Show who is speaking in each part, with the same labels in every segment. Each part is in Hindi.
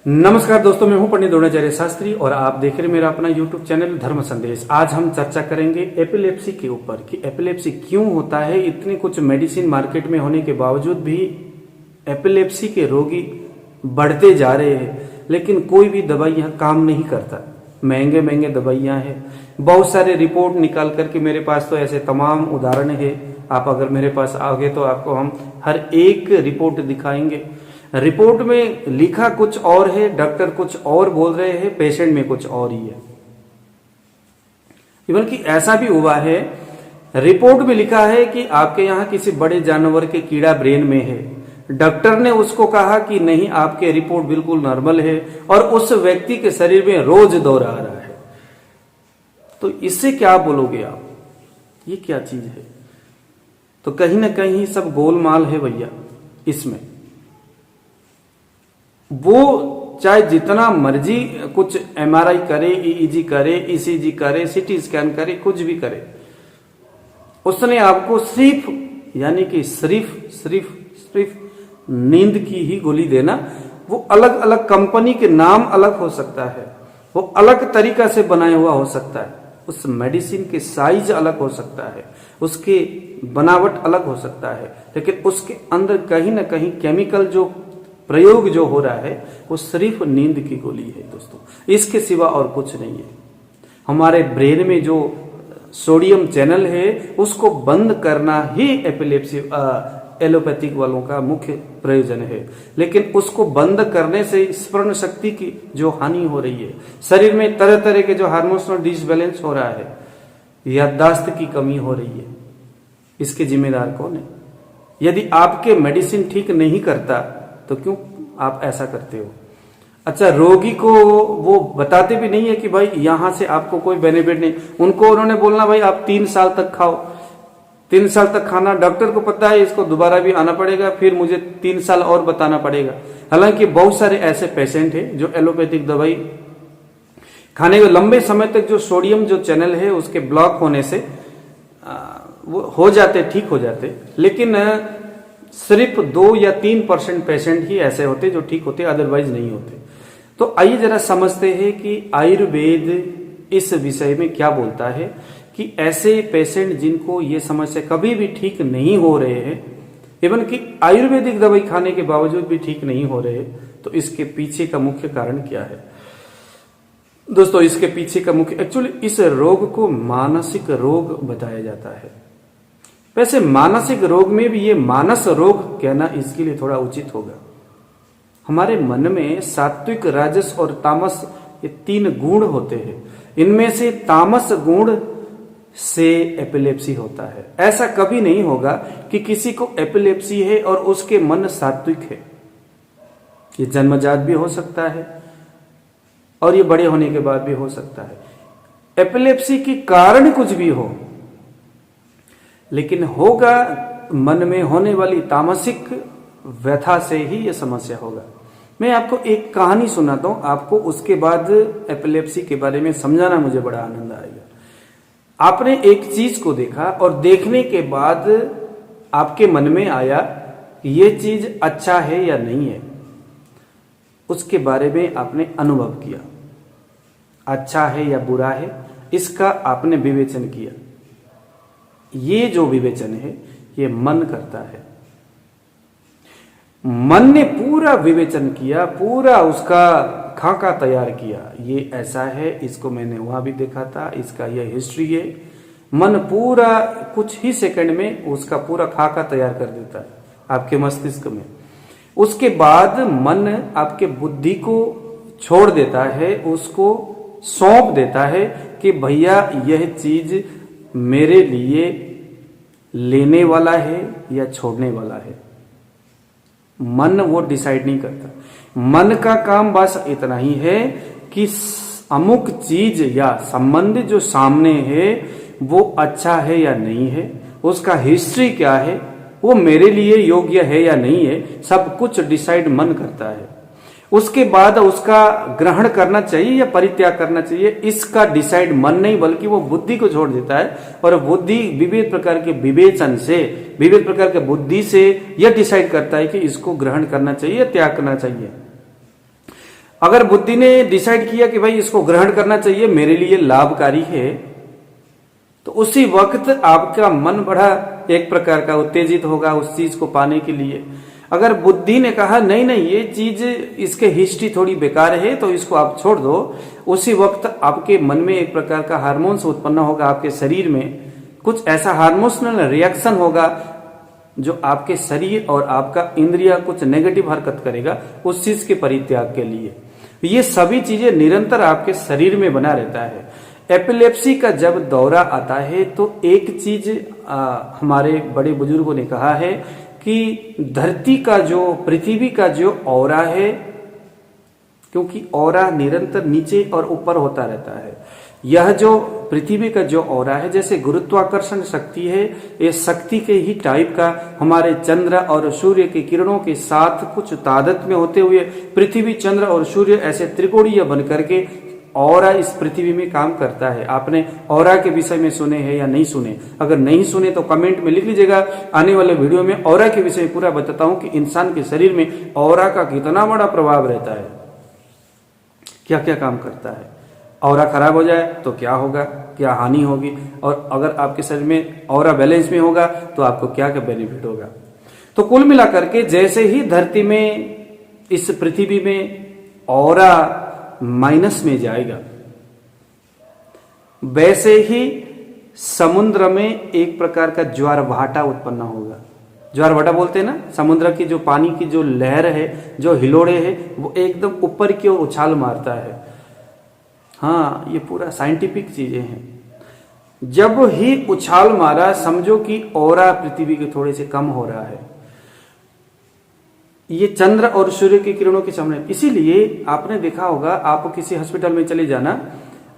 Speaker 1: नमस्कार दोस्तों, मैं हूं पंडित द्रोणाचार्य शास्त्री और आप देख रहे हैं मेरा अपना YouTube चैनल धर्म संदेश। आज हम चर्चा करेंगे एपिलेप्सी के ऊपर कि एपिलेप्सी क्यों होता है। इतने कुछ मेडिसिन मार्केट में होने के बावजूद भी एपिलेप्सी के रोगी बढ़ते जा रहे हैं, लेकिन कोई भी दवाइयां काम नहीं करता। महंगे महंगे दवाइयां हैं, बहुत सारे रिपोर्ट निकाल करके मेरे पास तो ऐसे तमाम उदाहरण है। आप अगर मेरे पास आओगे तो आपको हम हर एक रिपोर्ट दिखाएंगे। रिपोर्ट में लिखा कुछ और है, डॉक्टर कुछ और बोल रहे हैं, पेशेंट में कुछ और ही है। इवन कि ऐसा भी हुआ है, रिपोर्ट में लिखा है कि आपके यहाँ किसी बड़े जानवर के कीड़ा ब्रेन में है, डॉक्टर ने उसको कहा कि नहीं, आपके रिपोर्ट बिल्कुल नॉर्मल है, और उस व्यक्ति के शरीर में रोज दौरा आ रहा है। तो इससे क्या बोलोगे आप, ये क्या चीज है? तो कहीं ना कहीं सब गोलमाल है भैया। इसमें वो चाहे जितना मर्जी कुछ एमआरआई करे, ईईजी करे, ईसीजी करे, सीटी स्कैन करे, कुछ भी करे, उसने आपको सिर्फ यानी कि सिर्फ नींद की ही गोली देना। वो अलग अलग कंपनी के नाम अलग हो सकता है, वो अलग तरीका से बनाया हुआ हो सकता है, उस मेडिसिन के साइज अलग हो सकता है, उसके बनावट अलग हो सकता है, लेकिन उसके अंदर कहीं ना कहीं केमिकल जो प्रयोग जो हो रहा है वो सिर्फ नींद की गोली है दोस्तों, इसके सिवा और कुछ नहीं है। हमारे ब्रेन में जो सोडियम चैनल है उसको बंद करना ही एपिलेप्सी एलोपैथिक वालों का मुख्य प्रयोजन है, लेकिन उसको बंद करने से स्मरण शक्ति की जो हानि हो रही है, शरीर में तरह तरह के जो हार्मोनल डिसबैलेंस हो रहा है, याददाश्त की कमी हो रही है, इसके जिम्मेदार कौन है? यदि आपके मेडिसिन ठीक नहीं करता तो क्यों आप ऐसा करते हो? अच्छा, रोगी को वो बताते भी नहीं है कि भाई यहां से आपको कोई बेनिफिट नहीं। उनको उन्होंने बोलना भाई आप 3 साल तक खाओ, 3 साल तक खाना। डॉक्टर को पता है इसको दोबारा भी आना पड़ेगा, फिर मुझे 3 साल और बताना पड़ेगा। हालांकि बहुत सारे ऐसे पेशेंट हैं जो एलोपैथिक दवाई खाने के लंबे समय तक जो सोडियम जो चैनल है उसके ब्लॉक होने से वो हो जाते, ठीक हो जाते, लेकिन सिर्फ 2 या 3% पेशेंट ही ऐसे होते जो ठीक होते, अदरवाइज नहीं होते। तो आइए जरा समझते हैं कि आयुर्वेद इस विषय में क्या बोलता है कि ऐसे पेशेंट जिनको ये समस्या कभी भी ठीक नहीं हो रहे हैं, इवन कि आयुर्वेदिक दवाई खाने के बावजूद भी ठीक नहीं हो रहे, तो इसके पीछे का मुख्य कारण क्या है दोस्तों? इसके पीछे का मुख्य, एक्चुअली इस रोग को मानसिक रोग बताया जाता है। वैसे मानसिक रोग में भी ये मानस रोग कहना इसके लिए थोड़ा उचित होगा। हमारे मन में सात्विक, राजस और तामस ये 3 गुण होते हैं। इनमें से तामस गुण से एपिलेप्सी होता है। ऐसा कभी नहीं होगा कि किसी को एपिलेप्सी है और उसके मन सात्विक है। ये जन्मजात भी हो सकता है और ये बड़े होने के बाद भी हो सकता है। एपिलेप्सी के कारण कुछ भी हो, लेकिन होगा मन में होने वाली तामसिक व्यथा से ही यह समस्या होगा। मैं आपको एक कहानी सुनाता हूं, आपको उसके बाद एपिलेप्सी के बारे में समझाना मुझे बड़ा आनंद आएगा। आपने एक चीज को देखा और देखने के बाद आपके मन में आया कि यह चीज अच्छा है या नहीं है, उसके बारे में आपने अनुभव किया, अच्छा है या बुरा है, इसका आपने विवेचन किया। ये जो विवेचन है ये मन करता है। मन ने पूरा विवेचन किया, पूरा उसका खाका तैयार किया, ये ऐसा है, इसको मैंने वहां भी देखा था, इसका यह हिस्ट्री है। मन पूरा कुछ ही सेकंड में उसका पूरा खाका तैयार कर देता है आपके मस्तिष्क में। उसके बाद मन आपके बुद्धि को छोड़ देता है, उसको सौंप देता है कि भैया यह चीज मेरे लिए लेने वाला है या छोड़ने वाला है। मन वो डिसाइड नहीं करता। मन का काम बस इतना ही है कि अमुक चीज या संबंध जो सामने है वो अच्छा है या नहीं है, उसका हिस्ट्री क्या है, वो मेरे लिए योग्य है या नहीं है, सब कुछ डिसाइड मन करता है। उसके बाद उसका ग्रहण करना चाहिए या परित्याग करना चाहिए, इसका डिसाइड मन नहीं बल्कि वो बुद्धि को छोड़ देता है। और बुद्धि विविध प्रकार के विवेचन से, विविध प्रकार के बुद्धि से यह डिसाइड करता है कि इसको ग्रहण करना चाहिए या त्याग करना चाहिए। अगर बुद्धि ने डिसाइड किया कि भाई इसको ग्रहण करना चाहिए, मेरे लिए लाभकारी है, तो उसी वक्त आपका मन बड़ा एक प्रकार का उत्तेजित होगा उस चीज को पाने के लिए। अगर बुद्धि ने कहा नहीं नहीं ये चीज इसके हिस्ट्री थोड़ी बेकार है तो इसको आप छोड़ दो, उसी वक्त आपके मन में एक प्रकार का हार्मोन्स उत्पन्न होगा, आपके शरीर में कुछ ऐसा हार्मोनल रिएक्शन होगा जो आपके शरीर और आपका इंद्रिया कुछ नेगेटिव हरकत करेगा उस चीज के परित्याग के लिए। ये सभी चीजें निरंतर आपके शरीर में बना रहता है। एपिलेप्सी का जब दौरा आता है तो एक चीज हमारे बड़े बुजुर्गों ने कहा है कि धरती का जो, पृथ्वी का जो ऑरा है, क्योंकि ऑरा निरंतर नीचे और ऊपर होता रहता है, यह जो पृथ्वी का जो ऑरा है जैसे गुरुत्वाकर्षण शक्ति है, ये शक्ति के ही टाइप का हमारे चंद्र और सूर्य की किरणों के साथ कुछ तादाद में होते हुए पृथ्वी, चंद्र और सूर्य ऐसे त्रिकोणीय बन करके ऑरा इस पृथ्वी में काम करता है। आपने ऑरा के विषय में सुने हैं या नहीं सुने? अगर नहीं सुने तो कमेंट में लिख लीजिएगा। आने वाले वीडियो में ऑरा के विषय में पूरा बताता हूं कि इंसान के शरीर में ऑरा का कितना बड़ा प्रभाव रहता है, क्या क्या काम करता है। ऑरा खराब हो जाए तो क्या होगा, क्या हानि होगी, और अगर आपके शरीर में ऑरा बैलेंस में होगा तो आपको क्या क्या बेनिफिट होगा। तो कुल मिलाकर के जैसे ही धरती में, इस पृथ्वी में ऑरा माइनस में जाएगा, वैसे ही समुद्र में एक प्रकार का ज्वार भाटा उत्पन्न होगा। ज्वार भाटा बोलते हैं ना, समुद्र की जो पानी की जो लहर है, जो हिलोड़े है, वो एकदम ऊपर की ओर उछाल मारता है। हाँ, ये पूरा साइंटिफिक चीजें हैं। जब ही उछाल मारा समझो कि ऑरा पृथ्वी के थोड़े से कम हो रहा है। ये चंद्र और सूर्य की किरणों के सामने, इसीलिए आपने देखा होगा, आप किसी हॉस्पिटल में चले जाना,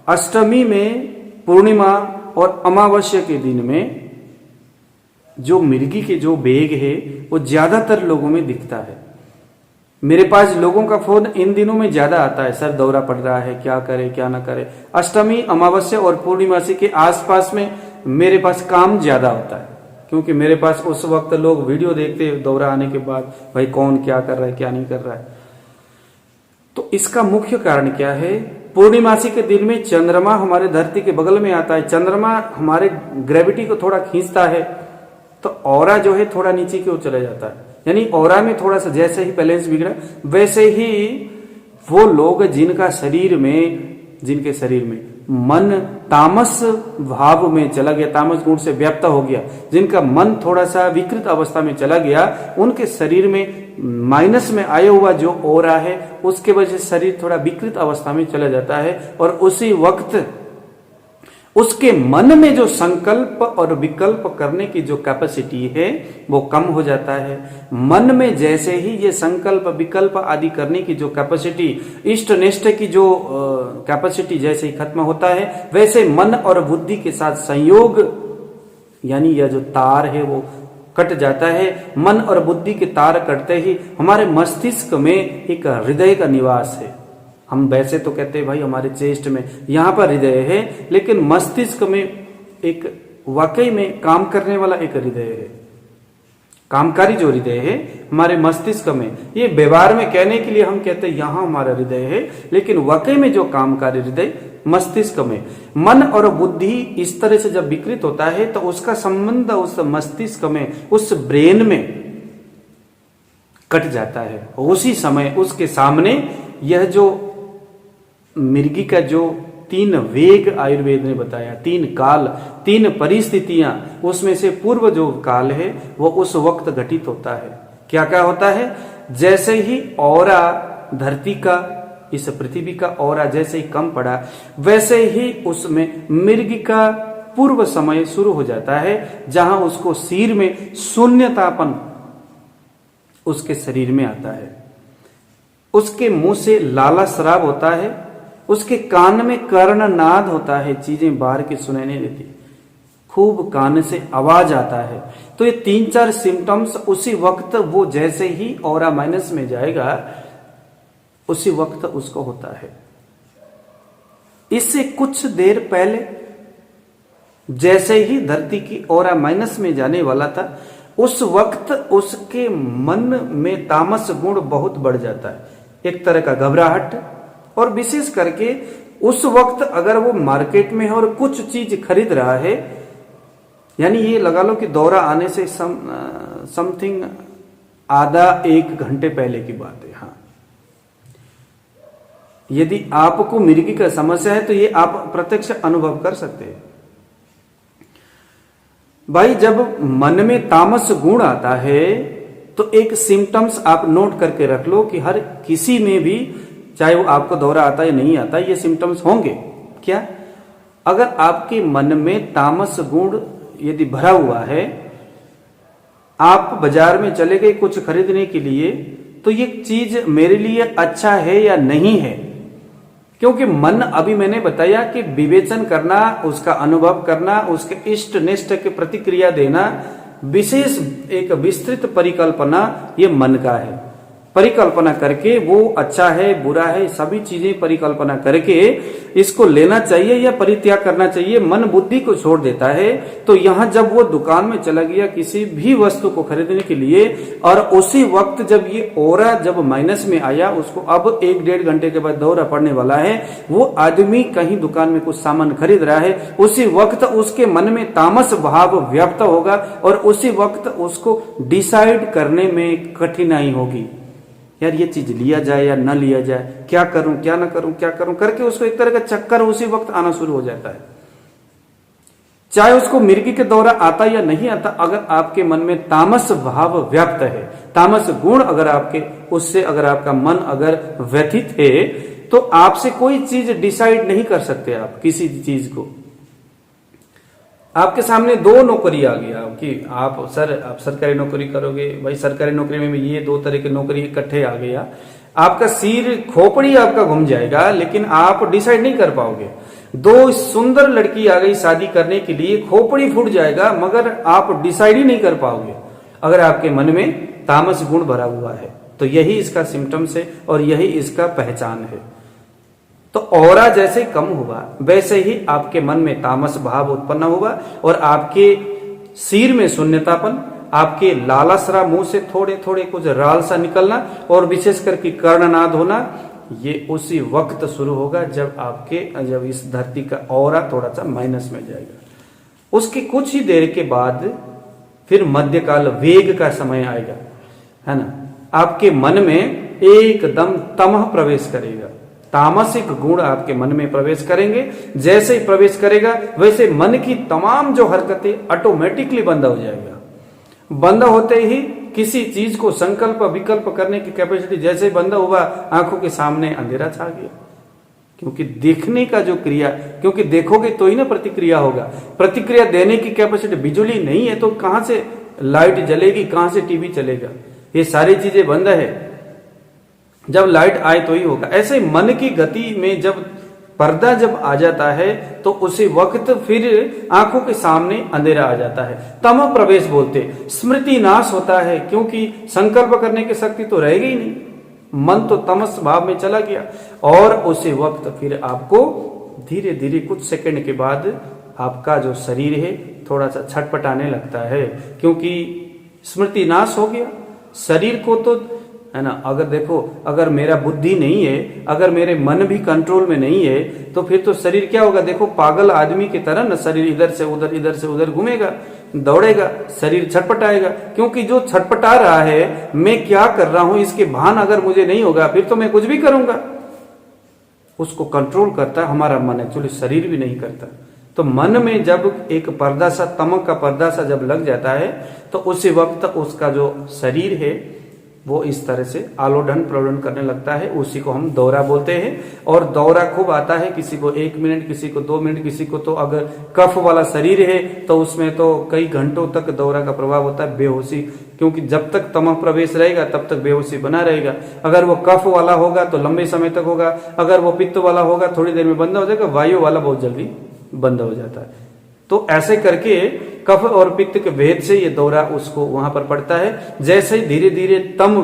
Speaker 1: अष्टमी में, पूर्णिमा और अमावस्या के दिन में जो मिर्गी के जो बेग है वो ज्यादातर लोगों में दिखता है। मेरे पास लोगों का फोन इन दिनों में ज्यादा आता है, सर दौरा पड़ रहा है, क्या करे क्या ना करे। अष्टमी, अमावस्या और पूर्णिमासी के आसपास में मेरे पास काम ज्यादा होता है, क्योंकि मेरे पास उस वक्त लोग वीडियो देखते हैं दौरा आने के बाद, भाई कौन क्या कर रहा है क्या नहीं कर रहा है। तो इसका मुख्य कारण क्या है? पूर्णिमासी के दिन में चंद्रमा हमारे धरती के बगल में आता है, चंद्रमा हमारे ग्रेविटी को थोड़ा खींचता है, तो ऑरा जो है थोड़ा नीचे की ओर चला जाता है। यानी ऑरा में थोड़ा सा जैसे ही बैलेंस बिगड़ा, वैसे ही वो लोग जिनके शरीर में मन तामस भाव में चला गया, तामस गुण से व्याप्त हो गया, जिनका मन थोड़ा सा विकृत अवस्था में चला गया, उनके शरीर में माइनस में आया हुआ जो ऑरा है उसके वजह से शरीर थोड़ा विकृत अवस्था में चला जाता है, और उसी वक्त उसके मन में जो संकल्प और विकल्प करने की जो कैपेसिटी है वो कम हो जाता है। मन में जैसे ही ये संकल्प विकल्प आदि करने की जो कैपेसिटी, इष्ट निष्ठ की जो कैपेसिटी जैसे ही खत्म होता है, वैसे मन और बुद्धि के साथ संयोग, यानी यह जो तार है वो कट जाता है। मन और बुद्धि के तार कटते ही हमारे मस्तिष्क में एक हृदय का निवास है। हम वैसे तो कहते हैं भाई हमारे चेस्ट में, यहाँ पर हृदय है, लेकिन मस्तिष्क में एक वाकई में काम करने वाला एक हृदय है, कामकारी जो हृदय है हमारे मस्तिष्क में। ये व्यवहार में कहने के लिए हम कहते हैं यहाँ हमारा हृदय है, लेकिन वाकई में जो कामकारी हृदय मस्तिष्क में। मन और बुद्धि इस तरह से जब विकृत होता है तो उसका संबंध उस मस्तिष्क में, उस ब्रेन में कट जाता है। उसी समय उसके सामने यह जो मिर्गी का जो 3 वेग आयुर्वेद ने बताया, 3 काल, 3 परिस्थितियां, उसमें से पूर्व जो काल है वो उस वक्त घटित होता है। क्या क्या होता है? जैसे ही ऑरा धरती का, इस पृथ्वी का ऑरा जैसे ही कम पड़ा, वैसे ही उसमें मिर्गी का पूर्व समय शुरू हो जाता है, जहां उसको सिर में शून्यतापन उसके शरीर में आता है, उसके मुंह से लाला शराब होता है, उसके कान में कर्णनाद होता है, चीजें बाहर की सुनाई नहीं देती, खूब कान से आवाज आता है। तो ये 3-4 सिम्टम्स उसी वक्त, वो जैसे ही ऑरा माइनस में जाएगा उसी वक्त उसको होता है। इससे कुछ देर पहले जैसे ही धरती की ऑरा माइनस में जाने वाला था, उस वक्त उसके मन में तामस गुण बहुत बढ़ जाता है। एक तरह का घबराहट, और विशेष करके उस वक्त अगर वो मार्केट में है और कुछ चीज खरीद रहा है, यानी ये लगा लो कि दौरा आने से समथिंग आधा एक घंटे पहले की बात है। हाँ, यदि आपको मिर्गी का समस्या है तो ये आप प्रत्यक्ष अनुभव कर सकते हैं। भाई, जब मन में तामस गुण आता है तो एक सिम्टम्स आप नोट करके रख लो कि हर किसी में भी, चाहे वो आपको दौरा आता है या नहीं आता, ये सिम्टम्स होंगे। क्या? अगर आपके मन में तामस गुण यदि भरा हुआ है, आप बाजार में चले गए कुछ खरीदने के लिए, तो ये चीज मेरे लिए अच्छा है या नहीं है, क्योंकि मन, अभी मैंने बताया कि विवेचन करना, उसका अनुभव करना, उसके इष्ट निष्ठ के प्रतिक्रिया देना, विशेष एक विस्तृत परिकल्पना ये मन का है। परिकल्पना करके वो अच्छा है बुरा है सभी चीजें परिकल्पना करके इसको लेना चाहिए या परित्याग करना चाहिए, मन बुद्धि को छोड़ देता है। तो यहां जब वो दुकान में चला गया किसी भी वस्तु को खरीदने के लिए, और उसी वक्त जब ये ओरा जब माइनस में आया, उसको अब 1-1.5 घंटे के बाद दौरा पड़ने वाला है, वो आदमी कहीं दुकान में कुछ सामान खरीद रहा है, उसी वक्त उसके मन में तामस भाव व्याप्त होगा और उसी वक्त उसको डिसाइड करने में कठिनाई होगी, यार ये चीज लिया जाए या न लिया जाए, क्या करूं क्या ना करूं, क्या करूं करके उसको एक तरह का चक्कर उसी वक्त आना शुरू हो जाता है। चाहे उसको मिर्गी के दौरा आता या नहीं आता, अगर आपके मन में तामस भाव व्याप्त है, तामस गुण अगर आपके, उससे अगर आपका मन अगर व्यथित है, तो आपसे कोई चीज डिसाइड नहीं कर सकते आप किसी चीज को। आपके सामने 2 नौकरी आ गया कि आप सरकारी नौकरी करोगे, भाई सरकारी नौकरी में ये 2 तरह की नौकरी इकट्ठे आ गया, आपका सिर खोपड़ी आपका घूम जाएगा, लेकिन आप डिसाइड नहीं कर पाओगे। 2 सुंदर लड़की आ गई शादी करने के लिए, खोपड़ी फूट जाएगा, मगर आप डिसाइड ही नहीं कर पाओगे अगर आपके मन में तामस गुण भरा हुआ है। तो यही इसका सिम्टम्स है और यही इसका पहचान है। तो ऑरा जैसे कम हुआ वैसे ही आपके मन में तामस भाव उत्पन्न हुआ और आपके सिर में शून्यतापन, आपके लालासरा मुंह से थोड़े थोड़े कुछ राल सा निकलना और विशेष करके कर्णनाद होना, ये उसी वक्त शुरू होगा जब इस धरती का ऑरा थोड़ा सा माइनस में जाएगा। उसके कुछ ही देर के बाद फिर मध्यकाल वेग का समय आएगा, है ना। आपके मन में एकदम तमह प्रवेश करेगा, तामसिक गुण आपके मन में प्रवेश करेंगे। जैसे ही प्रवेश करेगा वैसे मन की तमाम जो हरकतें ऑटोमेटिकली बंद हो जाएगा। बंद होते ही किसी चीज को संकल्प विकल्प करने की कैपेसिटी जैसे ही बंद हुआ, आंखों के सामने अंधेरा छा गया। क्योंकि देखने का जो क्रिया, क्योंकि देखोगे तो ही ना प्रतिक्रिया होगा, प्रतिक्रिया देने की कैपेसिटी, बिजली नहीं है तो कहां से लाइट जलेगी, कहां से टीवी चलेगा, ये सारी चीजें बंद है। जब लाइट आए तो ही होगा। ऐसे मन की गति में जब पर्दा जब आ जाता है तो उसी वक्त फिर आंखों के सामने अंधेरा आ जाता है। तम प्रवेश बोलते, स्मृति नाश होता है, क्योंकि संकल्प करने की शक्ति तो रहेगी ही नहीं, मन तो तमस भाव में चला गया। और उसी वक्त फिर आपको धीरे धीरे कुछ सेकंड के बाद आपका जो शरीर है थोड़ा सा छटपटाने लगता है, क्योंकि स्मृति नाश हो गया। शरीर को तो, है ना, अगर देखो, अगर मेरा बुद्धि नहीं है, अगर मेरे मन भी कंट्रोल में नहीं है, तो फिर तो शरीर क्या होगा, देखो पागल आदमी की तरह ना शरीर इधर से उधर घूमेगा, दौड़ेगा, शरीर छटपटाएगा। क्योंकि जो छटपटा रहा है, मैं क्या कर रहा हूं इसके भान अगर मुझे नहीं होगा, फिर तो मैं कुछ भी करूंगा। उसको कंट्रोल करता हमारा मन, एक्चुअली शरीर भी नहीं करता। तो मन में जब एक पर्दा सा, तमक का पर्दा सा जब लग जाता है, तो उसी वक्त उसका जो शरीर है वो इस तरह से आलोडन प्रलोडन करने लगता है। उसी को हम दौरा बोलते हैं। और दौरा खूब आता है, किसी को 1 मिनट, किसी को 2 मिनट, किसी को तो अगर कफ वाला शरीर है तो उसमें तो कई घंटों तक दौरा का प्रभाव होता है, बेहोशी। क्योंकि जब तक तमह प्रवेश रहेगा तब तक बेहोशी बना रहेगा। अगर वो कफ वाला होगा तो लंबे समय तक होगा, अगर वो पित्त वाला होगा थोड़ी देर में बंद हो जाएगा, वायु वाला बहुत जल्दी बंद हो जाता है। तो ऐसे करके कफ और पित्त के भेद से ये दौरा उसको वहां पर पड़ता है। जैसे ही धीरे धीरे तम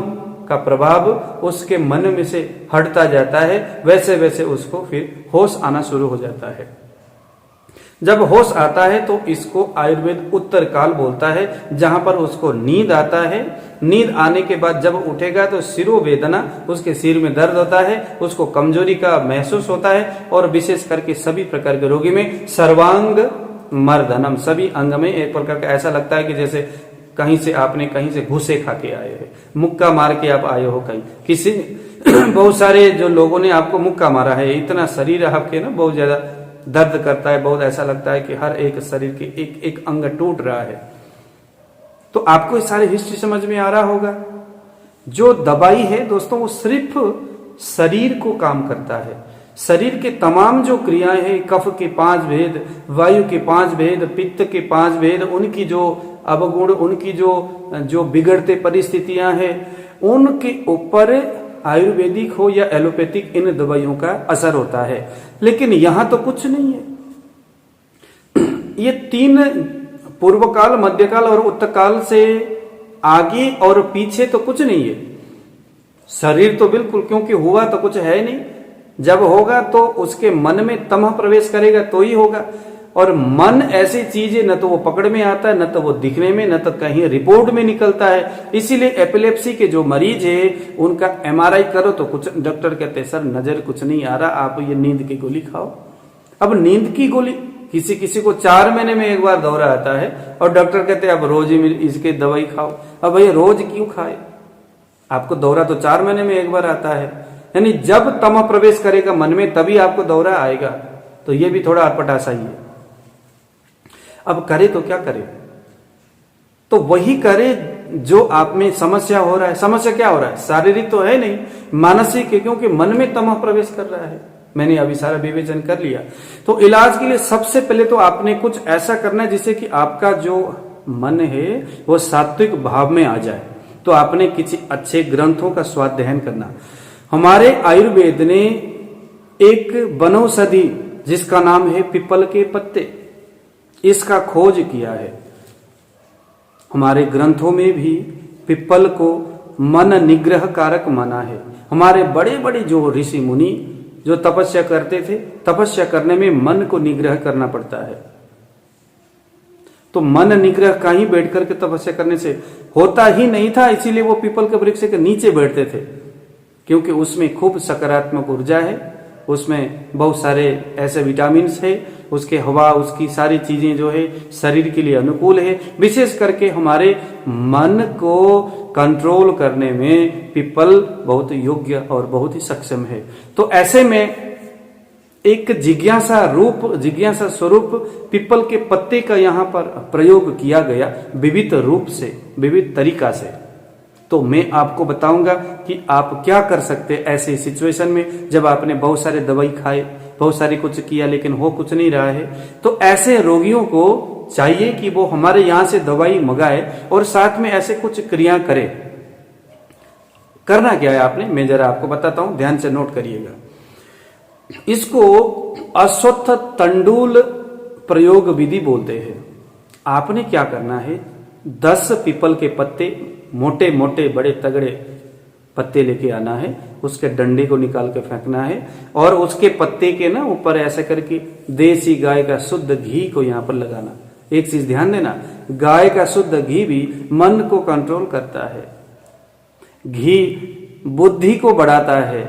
Speaker 1: का प्रभाव उसके मन में से हटता जाता है, वैसे वैसे उसको फिर होश आना शुरू हो जाता है। जब होश आता है तो इसको आयुर्वेद उत्तर काल बोलता है, जहां पर उसको नींद आता है। नींद आने के बाद जब उठेगा तो सिरो वेदना, उसके सिर में दर्द होता है, उसको कमजोरी का महसूस होता है, और विशेष करके सभी प्रकार के रोगी में सर्वांग मर्दनम, सभी अंग में एक प्रकार का ऐसा लगता है कि जैसे कहीं से आपने कहीं से घुसे खा के आए हैं, मुक्का मार के आप आए हो कहीं किसी बहुत सारे जो लोगों ने आपको मुक्का मारा है, इतना शरीर आपके ना बहुत ज्यादा दर्द करता है, बहुत ऐसा लगता है कि हर एक शरीर के एक एक अंग टूट रहा है। तो आपको ये सारी हिस्ट्री समझ में आ रहा होगा। जो दवाई है दोस्तों वो सिर्फ शरीर को काम करता है। शरीर के तमाम जो क्रियाएं हैं, कफ के 5 भेद, वायु के 5 भेद, पित्त के 5 भेद, उनकी जो अवगुण, उनकी जो बिगड़ते परिस्थितियां हैं, उनके ऊपर आयुर्वेदिक हो या एलोपैथिक इन दवाइयों का असर होता है। लेकिन यहां तो कुछ नहीं है। ये 3 पूर्व काल, मध्यकाल और उत्तरकाल से आगे और पीछे तो कुछ नहीं है। शरीर तो बिल्कुल, क्योंकि हुआ तो कुछ है नहीं। जब होगा तो उसके मन में तमह प्रवेश करेगा तो ही होगा। और मन ऐसी चीज है, न तो वो पकड़ में आता है, न तो वो दिखने में, न तो कहीं रिपोर्ट में निकलता है। इसीलिए एपिलेप्सी के जो मरीज है उनका एमआरआई करो तो कुछ डॉक्टर कहते हैं सर नजर कुछ नहीं आ रहा, आप ये नींद की गोली खाओ। अब नींद की गोली किसी किसी को 4 महीने में एक बार दौरा आता है और डॉक्टर कहते हैं अब रोज ही इसके दवाई खाओ। अब भैया रोज क्यों खाए, आपको दौरा तो 4 महीने में एक बार आता है। यानी जब तमह प्रवेश करेगा मन में तभी आपको दौरा आएगा। तो ये भी थोड़ा अटपटा सा ही है। अब करे तो क्या करे, तो वही करे जो आप में समस्या हो रहा है। समस्या क्या हो रहा है, शारीरिक तो है नहीं, मानसिक है, क्योंकि मन में तमह प्रवेश कर रहा है। मैंने अभी सारा विवेचन कर लिया। तो इलाज के लिए सबसे पहले तो आपने कुछ ऐसा करना है जिससे कि आपका जो मन है वो सात्विक भाव में आ जाए। तो आपने किसी अच्छे ग्रंथों का स्वाध्याय करना। हमारे आयुर्वेद ने एक वनौषधि जिसका नाम है पीपल के पत्ते, इसका खोज किया है। हमारे ग्रंथों में भी पीपल को मन निग्रह कारक माना है। हमारे बड़े बड़े जो ऋषि मुनि जो तपस्या करते थे, तपस्या करने में मन को निग्रह करना पड़ता है। तो मन निग्रह कहीं बैठ करके तपस्या करने से होता ही नहीं था, इसीलिए वो पीपल के वृक्ष के नीचे बैठते थे, क्योंकि उसमें खूब सकारात्मक ऊर्जा है, उसमें बहुत सारे ऐसे विटामिन है, उसके हवा, उसकी सारी चीजें जो है शरीर के लिए अनुकूल है। विशेष करके हमारे मन को कंट्रोल करने में पीपल बहुत योग्य और बहुत ही सक्षम है। तो ऐसे में एक जिज्ञासा स्वरूप पीपल के पत्ते का यहाँ पर प्रयोग किया गया विविध रूप से, विविध तरीका से। तो मैं आपको बताऊंगा कि आप क्या कर सकते ऐसे सिचुएशन में जब आपने बहुत सारे दवाई खाए, बहुत सारे कुछ किया लेकिन हो कुछ नहीं रहा है। तो ऐसे रोगियों को चाहिए कि वो हमारे यहां से दवाई मंगाए और साथ में ऐसे कुछ क्रिया करे। करना क्या है आपने, मैं जरा आपको बताता हूं, ध्यान से नोट करिएगा। इसको अश्वत्थ तंडुल प्रयोग विधि बोलते हैं। आपने क्या करना है, 10 पीपल के पत्ते, मोटे मोटे बड़े तगड़े पत्ते लेके आना है, उसके डंडे को निकाल के फेंकना है और उसके पत्ते के ना ऊपर ऐसे करके देसी गाय का शुद्ध घी को यहां पर लगाना। एक चीज ध्यान देना, गाय का शुद्ध घी भी मन को कंट्रोल करता है, घी बुद्धि को बढ़ाता है,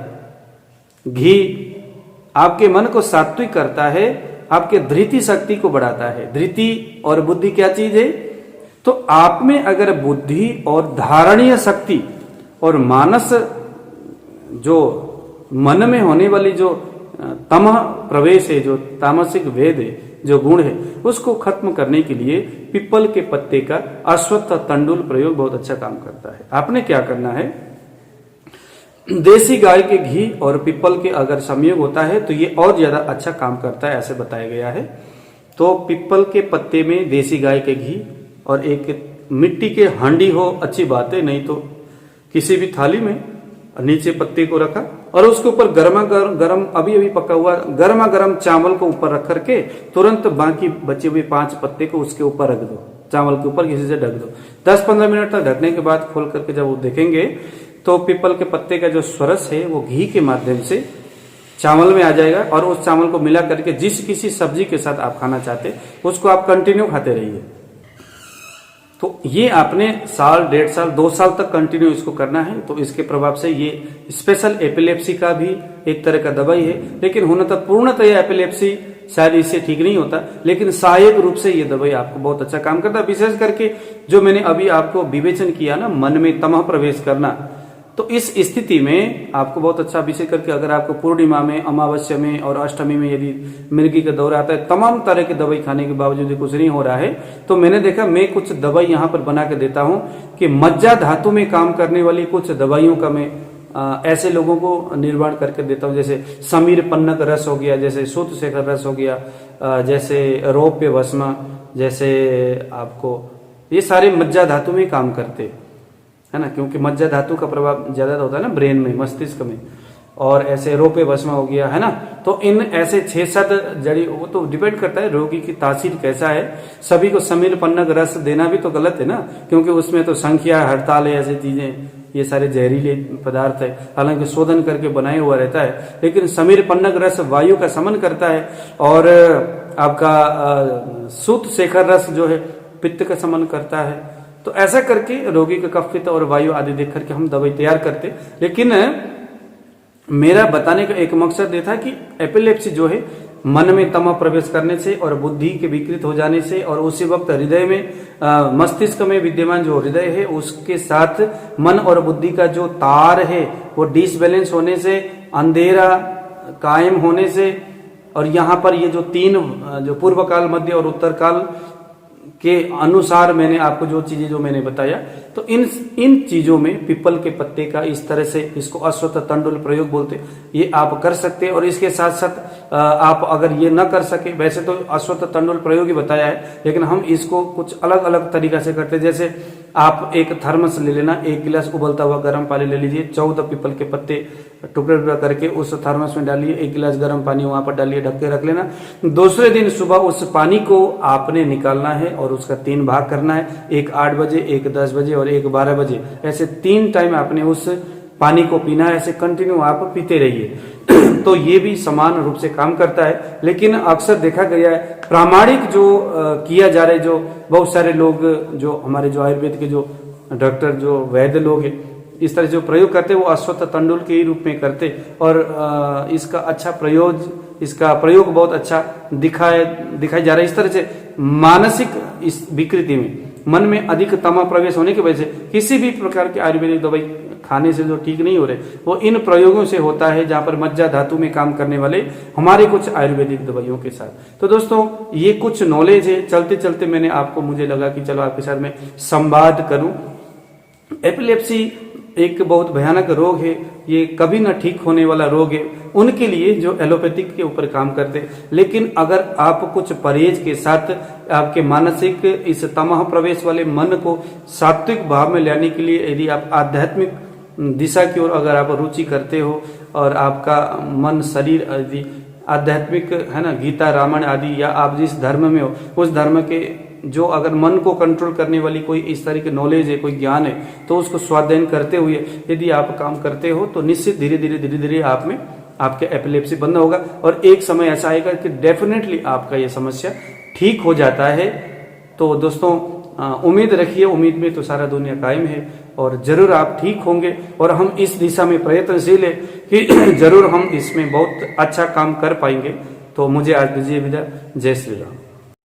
Speaker 1: घी आपके मन को सात्विक करता है, आपके धृति शक्ति को बढ़ाता है। धृति और बुद्धि क्या चीज है, तो आप में अगर बुद्धि और धारणीय शक्ति और मानस जो मन में होने वाली जो तमह प्रवेश है, जो तामसिक भेद है, जो गुण है, उसको खत्म करने के लिए पीपल के पत्ते का अश्वत्थ तंडुल प्रयोग बहुत अच्छा काम करता है। आपने क्या करना है, देसी गाय के घी और पीपल के अगर संयोग होता है तो ये और ज्यादा अच्छा काम करता है, ऐसे बताया गया है। तो पीपल के पत्ते में देसी गाय के घी और एक मिट्टी के हांडी हो, अच्छी बात है, नहीं तो किसी भी थाली में नीचे पत्ते को रखा और उसके ऊपर गरम अभी पका हुआ गर्मा चावल को ऊपर रख करके तुरंत बाकी बचे हुए 5 पत्ते को उसके ऊपर रख दो, चावल के ऊपर किसी से ढक दो। 10-15 मिनट तक ढकने के बाद खोल करके जब वो देखेंगे तो पीपल के पत्ते का जो स्वरस है वो घी के माध्यम से चावल में आ जाएगा और उस चावल को मिला करके जिस किसी सब्जी के साथ आप खाना चाहते उसको आप कंटिन्यू खाते रहिए। तो ये आपने साल, 1.5 साल, 2 साल तक कंटिन्यू इसको करना है। तो इसके प्रभाव से ये स्पेशल एपिलेप्सी का भी एक तरह का दवाई है, लेकिन होना तो पूर्णतः एपिलेप्सी शायद इससे ठीक नहीं होता, लेकिन सहायक रूप से ये दवाई आपको बहुत अच्छा काम करता है। विशेष करके जो मैंने अभी आपको विवेचन किया ना, मन में तमह प्रवेश करना, तो इस स्थिति में आपको बहुत अच्छा, विशेष करके अगर आपको पूर्णिमा में, अमावस्या में और अष्टमी में यदि मिर्गी का दौरा आता है, तमाम तरह की दवाई खाने के बावजूद कुछ नहीं हो रहा है, तो मैंने देखा मैं कुछ दवाई यहाँ पर बना के देता हूँ कि मज्जा धातु में काम करने वाली कुछ दवाइयों का मैं ऐसे लोगों को निर्माण करके देता हूँ। जैसे समीर पन्नक रस हो गया, जैसे सूत शेखर रस हो गया, जैसे रौप्य भस्म, जैसे आपको ये सारे मज्जा धातु में काम करते है ना, क्योंकि मज्जा धातु का प्रभाव ज्यादा होता है ना ब्रेन में, मस्तिष्क में। और ऐसे रोपे भस्म हो गया है ना, तो इन ऐसे 6-7 जड़ी, वो तो डिपेंड करता है रोगी की तासीर कैसा है। सभी को समीर पन्नक रस देना भी तो गलत है ना, क्योंकि उसमें तो संख्या, हड़ताल है, ऐसी चीजें, ये सारे जहरीले पदार्थ है, हालांकि शोधन करके बनाया हुआ रहता है। लेकिन समीर पन्नक रस वायु का समन करता है, और आपका सूत शेखर रस जो है पित्त का समन करता है। तो ऐसा करके रोगी का कफ, पित्त और वायु आदि देख करके हम दवाई तैयार करते। लेकिन मेरा बताने का एक मकसद ये था कि एपिलेप्सी जो है मन में तमह प्रवेश करने से और बुद्धि के विकृत हो जाने से, और उसी वक्त हृदय में, मस्तिष्क में विद्यमान जो हृदय है उसके साथ मन और बुद्धि का जो तार है वो डिसबैलेंस होने से, अंधेरा कायम होने से, और यहाँ पर ये जो 3 जो पूर्व काल, मध्य और उत्तर काल के अनुसार मैंने आपको जो चीजें जो मैंने बताया, तो इन चीजों में पीपल के पत्ते का इस तरह से, इसको अश्वत्थ तंडुल प्रयोग बोलते, ये आप कर सकते हैं। और इसके साथ साथ आप अगर ये न कर सके, वैसे तो अश्वत्थ तंडुल प्रयोग ही बताया है, लेकिन हम इसको कुछ अलग अलग तरीका से करते हैं। जैसे आप एक थर्मस ले लेना, 1 गिलास उबलता हुआ गर्म पानी ले लीजिए, 14 पीपल के पत्ते टुकड़े टुकड़ा करके उस थर्मस में डालिए, 1 गिलास गर्म पानी वहां पर डालिए, ढक के रख लेना। दूसरे दिन सुबह उस पानी को आपने निकालना है और उसका 3 भाग करना है, एक 8 बजे, एक 10 बजे और एक 12 बजे। ऐसे 3 टाइम आपने उस पानी को पीना है, ऐसे कंटिन्यू आप पीते रहिए। तो ये भी समान रूप से काम करता है। लेकिन अक्सर देखा गया है, प्रामाणिक जो किया जा रहा है, जो बहुत सारे लोग, जो हमारे जो आयुर्वेद के जो डॉक्टर, जो वैद्य लोग हैं, इस तरह जो प्रयोग करते वो अश्वत्थ तंडुल के ही रूप में करते, और इसका अच्छा इसका प्रयोग बहुत अच्छा दिखाया जा रहा है। इस तरह से मानसिक इस विकृति में, मन में अधिक तमह प्रवेश होने की वजह से किसी भी प्रकार की आयुर्वेदिक दवाई खाने से जो ठीक नहीं हो रहे, वो इन प्रयोगों से होता है, जहां पर मज्जा धातु में काम करने वाले हमारे कुछ आयुर्वेदिक दवाइयों के साथ। तो दोस्तों, ये कुछ नॉलेज है, चलते चलते मैंने आपको, मुझे लगा कि चलो आपके साथ में संवाद करूं। एपिलेप्सी एक बहुत भयानक रोग है, ये कभी ना ठीक होने वाला रोग है उनके लिए जो एलोपैथिक के ऊपर काम करते। लेकिन अगर आप कुछ परहेज के साथ आपके मानसिक इस तमह प्रवेश वाले मन को सात्विक भाव में लाने के लिए, यदि आप आध्यात्मिक दिशा की ओर अगर आप रुचि करते हो, और आपका मन, शरीर यदि आध्यात्मिक है ना, गीता, रामायण आदि, या आप जिस धर्म में हो उस धर्म के जो अगर मन को कंट्रोल करने वाली कोई इस तरह की नॉलेज है, कोई ज्ञान है, तो उसको स्वाध्ययन करते हुए यदि आप काम करते हो, तो निश्चित धीरे धीरे आप में आपके एपिलेप्सी बंद होगा, और एक समय ऐसा आएगा कि डेफिनेटली आपका ये समस्या ठीक हो जाता है। तो दोस्तों, उम्मीद रखिए, उम्मीद में तो सारा दुनिया कायम है, और जरूर आप ठीक होंगे, और हम इस दिशा में प्रयत्नशील है कि जरूर हम इसमें बहुत अच्छा काम कर पाएंगे। तो मुझे आज दीजिए विदा। जय श्री राम।